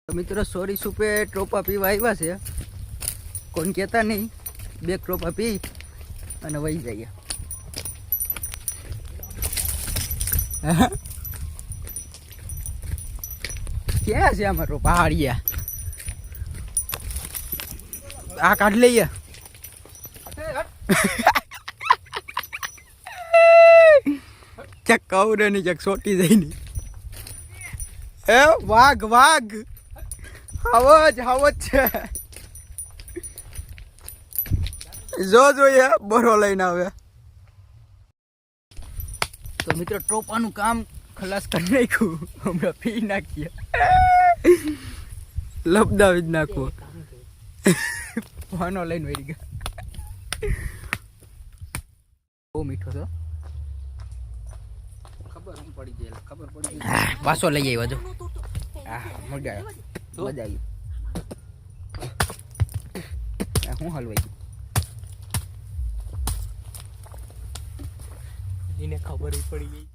તો મિત્રો સોરી સુપે ટ્રોપા પીવા આવ્યા છે. કોણ કહેતા નહીં, 2 ટ્રોપા પી અને વહી જઈએ. ક્યાં છે અમારો પહાડિયા? આ કાઢ લઈએ. ચક કવરે ની ચક સોટી જાય ની. એ વાઘ વાઘ આવો જ છે. જોઈએ બરો લઈને આવે. તો મિત્રો ટોપાનું કામ ખલાસ કરી નાખ્યું. હમણાં પી નાખીએ, લપદાવી જ નાખવો. પાનો લઈને વળી ગયા. બહુ મીઠો છો. ખબર પડી પાછો લઈ આવ્યો જો. મજા આવી. હું હલવાઈ ગયું, એને ખબર પડી ગઈ.